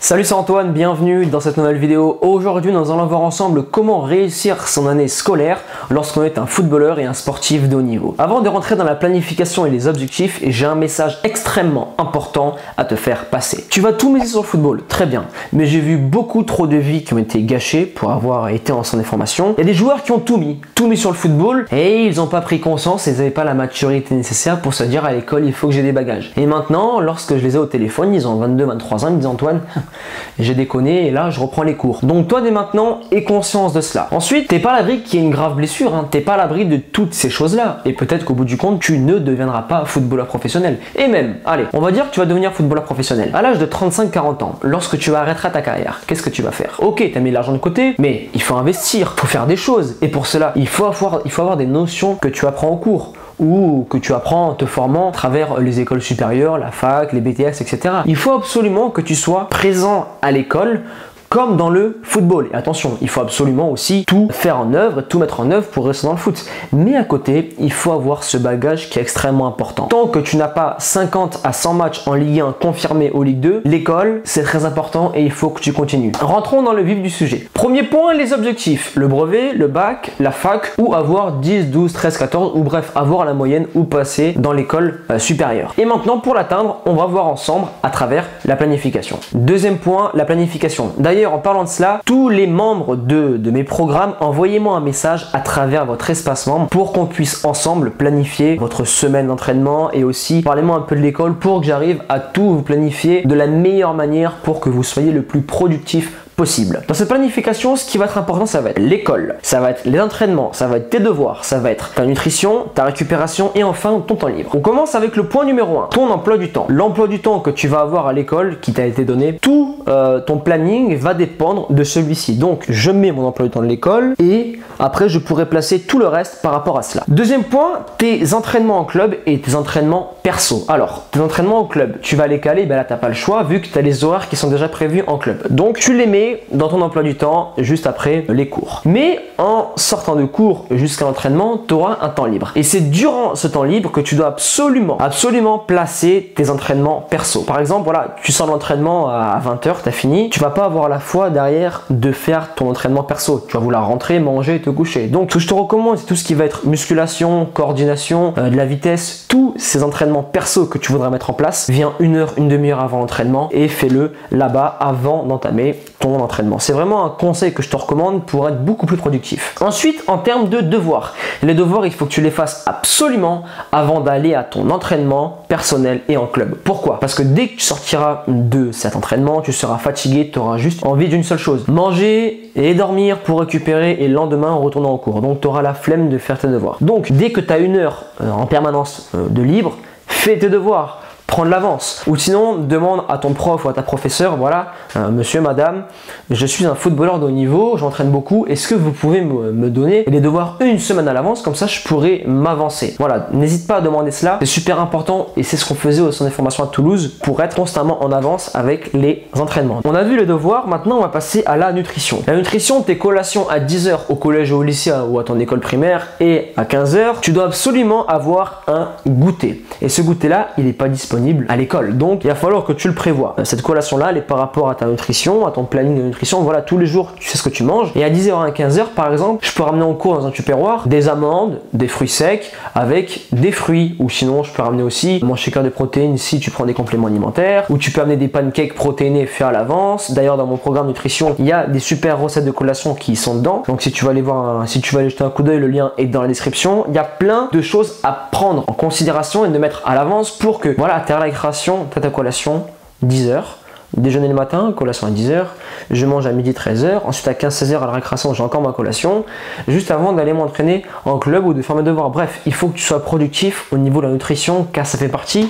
Salut, c'est Antoine, bienvenue dans cette nouvelle vidéo. Aujourd'hui, nous allons voir ensemble comment réussir son année scolaire lorsqu'on est un footballeur et un sportif de haut niveau. Avant de rentrer dans la planification et les objectifs, j'ai un message extrêmement important à te faire passer. Tu vas tout miser sur le football, très bien, mais j'ai vu beaucoup trop de vies qui ont été gâchées pour avoir été en centre de formation. Il y a des joueurs qui ont tout mis sur le football et ils n'ont pas pris conscience et ils n'avaient pas la maturité nécessaire pour se dire à l'école il faut que j'ai des bagages. Et maintenant, lorsque je les ai au téléphone, ils ont 22-23 ans, ils me disent Antoine, j'ai déconné et là je reprends les cours. Donc toi dès maintenant aie conscience de cela. Ensuite, t'es pas à l'abri qu'il y ait une grave blessure, t'es pas à l'abri de toutes ces choses là et peut-être qu'au bout du compte tu ne deviendras pas footballeur professionnel. Et même, allez, on va dire que tu vas devenir footballeur professionnel à l'âge de 35-40 ans. Lorsque tu arrêteras ta carrière, qu'est-ce que tu vas faire? Ok, t'as mis de l'argent de côté, mais il faut investir, il faut faire des choses et pour cela il faut avoir des notions que tu apprends au cours ou que tu apprends en te formant à travers les écoles supérieures, la fac, les BTS, etc. Il faut absolument que tu sois présent à l'école comme dans le football. Et attention, il faut absolument aussi tout faire en œuvre, tout mettre en œuvre pour rester dans le foot. Mais à côté, il faut avoir ce bagage qui est extrêmement important. Tant que tu n'as pas 50 à 100 matchs en Ligue 1 confirmés au Ligue 2, l'école, c'est très important et il faut que tu continues. Rentrons dans le vif du sujet. Premier point, les objectifs. Le brevet, le bac, la fac ou avoir 10, 12, 13, 14 ou bref, avoir la moyenne ou passer dans l'école supérieure. Et maintenant, pour l'atteindre, on va voir ensemble à travers la planification. Deuxième point, la planification. D'ailleurs, en parlant de cela, tous les membres de mes programmes, envoyez-moi un message à travers votre espace membre pour qu'on puisse ensemble planifier votre semaine d'entraînement et aussi parlez-moi un peu de l'école pour que j'arrive à tout vous planifier de la meilleure manière pour que vous soyez le plus productif possible. Dans cette planification, ce qui va être important, ça va être l'école, ça va être les entraînements, ça va être tes devoirs, ça va être ta nutrition, ta récupération et enfin ton temps libre. On commence avec le point numéro 1, ton emploi du temps. L'emploi du temps que tu vas avoir à l'école qui t'a été donné, tout ton planning va dépendre de celui-ci. Donc, je mets mon emploi du temps de l'école et après, je pourrai placer tout le reste par rapport à cela. Deuxième point, tes entraînements en club et tes entraînements perso. Alors, tes entraînements en club, tu vas les caler, ben là, t'as pas le choix vu que tu as les horaires qui sont déjà prévus en club. Donc, tu les mets dans ton emploi du temps juste après les cours. Mais en sortant de cours jusqu'à l'entraînement, tu auras un temps libre. Et c'est durant ce temps libre que tu dois absolument placer tes entraînements perso. Par exemple, voilà, tu sors de l'entraînement à 20h, tu as fini, tu vas pas avoir la foi derrière de faire ton entraînement perso. Tu vas vouloir rentrer, manger et te coucher. Donc, ce que je te recommande, c'est tout ce qui va être musculation, coordination, de la vitesse, tous ces entraînements perso que tu voudras mettre en place, viens une heure, une demi-heure avant l'entraînement et fais-le là-bas avant d'entamer ton entraînement. C'est vraiment un conseil que je te recommande pour être beaucoup plus productif. Ensuite, en termes de devoirs. Les devoirs, il faut que tu les fasses absolument avant d'aller à ton entraînement personnel et en club. Pourquoi? Parce que dès que tu sortiras de cet entraînement, tu seras fatigué, tu auras juste envie d'une seule chose. Manger et dormir pour récupérer et le lendemain en retournant en cours. Donc, tu auras la flemme de faire tes devoirs. Donc, dès que tu as une heure en permanence de libre, fais tes devoirs. Prendre l'avance. Ou sinon, demande à ton prof ou à ta professeure, voilà, monsieur, madame, je suis un footballeur de haut niveau, j'entraîne beaucoup, est-ce que vous pouvez me donner les devoirs une semaine à l'avance, comme ça je pourrais m'avancer. Voilà, n'hésite pas à demander cela, c'est super important et c'est ce qu'on faisait au centre de formation à Toulouse pour être constamment en avance avec les entraînements. On a vu les devoirs, maintenant on va passer à la nutrition. La nutrition, tes collations à 10h au collège ou au lycée ou à ton école primaire et à 15h, tu dois absolument avoir un goûter. Et ce goûter-là, il n'est pas disponible à l'école. Donc, il va falloir que tu le prévois. Cette collation-là, elle est par rapport à ta nutrition, à ton planning de nutrition. Voilà, tous les jours, tu sais ce que tu manges. Et à 10h à 15h, par exemple, je peux ramener en cours dans un tupperware des amandes, des fruits secs avec des fruits. Ou sinon, je peux ramener aussi mon shaker de protéines si tu prends des compléments alimentaires. Ou tu peux amener des pancakes protéinés faits à l'avance. D'ailleurs, dans mon programme nutrition, il y a des super recettes de collation qui sont dedans. Donc, si tu vas aller voir, si tu vas aller jeter un coup d'œil, le lien est dans la description. Il y a plein de choses à prendre en considération et de mettre à l'avance pour que, voilà, tu as la récréation, tu as ta collation, 10h, déjeuner le matin, collation à 10h, je mange à midi 13h, ensuite à 15-16h à la récréation, j'ai encore ma collation, juste avant d'aller m'entraîner en club ou de faire mes devoirs. Bref, il faut que tu sois productif au niveau de la nutrition car ça fait partie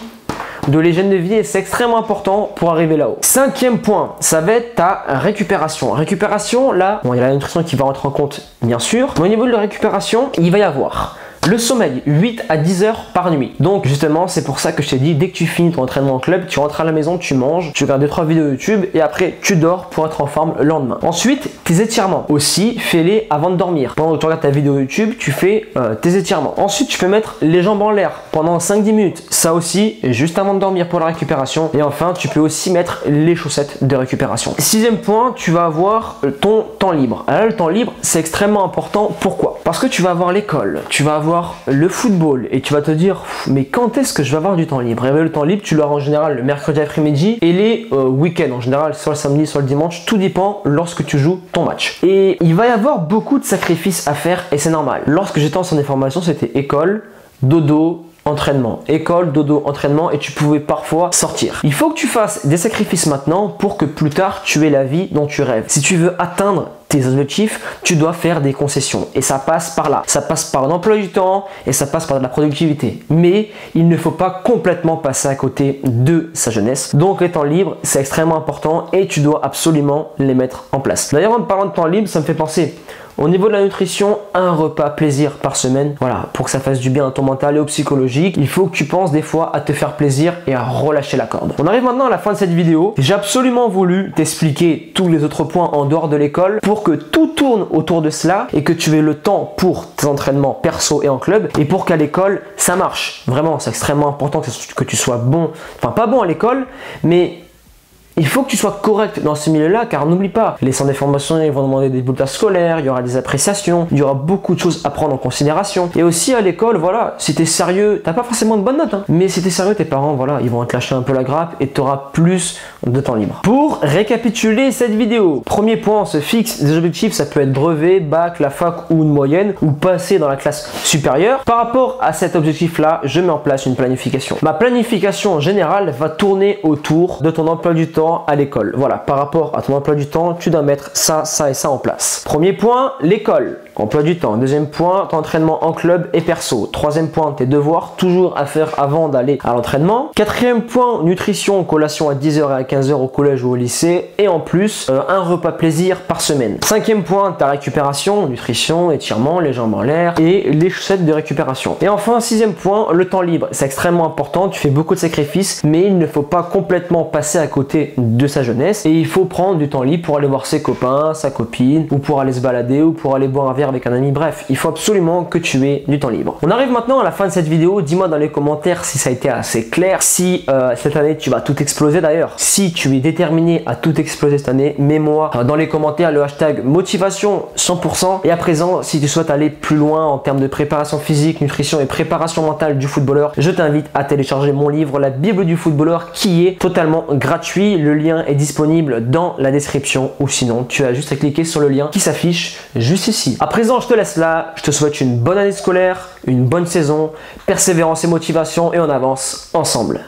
de l'hygiène de vie et c'est extrêmement important pour arriver là-haut. Cinquième point, ça va être ta récupération. Récupération, là, bon, il y a la nutrition qui va rentrer en compte, bien sûr, mais au niveau de la récupération, il va y avoir Le sommeil, 8 à 10 heures par nuit. Donc justement, c'est pour ça que je t'ai dit, dès que tu finis ton entraînement en club, tu rentres à la maison, tu manges, tu regardes 2-3 vidéos YouTube et après tu dors pour être en forme le lendemain. Ensuite, tes étirements. Aussi, fais-les avant de dormir. Pendant que tu regardes ta vidéo YouTube, tu fais tes étirements. Ensuite, tu peux mettre les jambes en l'air pendant 5-10 minutes. Ça aussi, juste avant de dormir pour la récupération. Et enfin, tu peux aussi mettre les chaussettes de récupération. Sixième point, tu vas avoir ton temps libre. Alors, le temps libre, c'est extrêmement important. Pourquoi? Parce que tu vas avoir l'école, tu vas avoir le football et tu vas te dire, mais quand est-ce que je vais avoir du temps libre? Et le temps libre, tu l'auras en général le mercredi après-midi et les week-ends. En général, soit le samedi, soit le dimanche. Tout dépend lorsque tu joues ton match. Et il va y avoir beaucoup de sacrifices à faire et c'est normal. Lorsque j'étais en centre de formation, c'était école, dodo, entraînement, école, dodo, entraînement et tu pouvais parfois sortir. Il faut que tu fasses des sacrifices maintenant pour que plus tard tu aies la vie dont tu rêves. Si tu veux atteindre tes objectifs, tu dois faire des concessions et ça passe par là. Ça passe par l'emploi du temps et ça passe par de la productivité. Mais il ne faut pas complètement passer à côté de sa jeunesse. Donc les temps libres, c'est extrêmement important et tu dois absolument les mettre en place. D'ailleurs, en parlant de temps libre, ça me fait penser au niveau de la nutrition, un repas plaisir par semaine. Voilà, pour que ça fasse du bien à ton mental et au psychologique, il faut que tu penses des fois à te faire plaisir et à relâcher la corde. On arrive maintenant à la fin de cette vidéo. J'ai absolument voulu t'expliquer tous les autres points en dehors de l'école pour que tout tourne autour de cela et que tu aies le temps pour tes entraînements perso et en club et pour qu'à l'école, ça marche. Vraiment, c'est extrêmement important que tu sois bon, enfin pas bon à l'école, mais il faut que tu sois correct dans ce milieu-là, car n'oublie pas, les centres de formation ils vont demander des bulletins scolaires, il y aura des appréciations, il y aura beaucoup de choses à prendre en considération. Et aussi à l'école, voilà, si tu es sérieux, t'as pas forcément de bonnes notes, hein, mais si tu es sérieux, tes parents, voilà, ils vont te lâcher un peu la grappe et tu auras plus de temps libre. Pour récapituler cette vidéo, premier point, on se fixe des objectifs, ça peut être brevet, bac, la fac ou une moyenne, ou passer dans la classe supérieure. Par rapport à cet objectif-là, je mets en place une planification. Ma planification en général va tourner autour de ton emploi du temps à l'école. Voilà, par rapport à ton emploi du temps, tu dois mettre ça, ça et ça en place. Premier point, l'école, emploi du temps. Deuxième point, ton entraînement en club et perso. Troisième point, tes devoirs, toujours à faire avant d'aller à l'entraînement. Quatrième point, nutrition, collation à 10h et à 15h au collège ou au lycée. Et en plus, un repas plaisir par semaine. Cinquième point, ta récupération, nutrition, étirement, les jambes en l'air et les chaussettes de récupération. Et enfin, sixième point, le temps libre. C'est extrêmement important, tu fais beaucoup de sacrifices, mais il ne faut pas complètement passer à côté de sa jeunesse et il faut prendre du temps libre pour aller voir ses copains, sa copine ou pour aller se balader ou pour aller boire un verre avec un ami. Bref, il faut absolument que tu aies du temps libre. On arrive maintenant à la fin de cette vidéo. Dis-moi dans les commentaires si ça a été assez clair, si cette année tu vas tout exploser. D'ailleurs, si tu es déterminé à tout exploser cette année, mets-moi dans les commentaires le hashtag motivation 100%. Et à présent, si tu souhaites aller plus loin en termes de préparation physique, nutrition et préparation mentale du footballeur, je t'invite à télécharger mon livre La Bible du footballeur qui est totalement gratuit. Le lien est disponible dans la description ou sinon tu as juste à cliquer sur le lien qui s'affiche juste ici. À présent, je te laisse là. Je te souhaite une bonne année scolaire, une bonne saison, persévérance et motivation et on avance ensemble.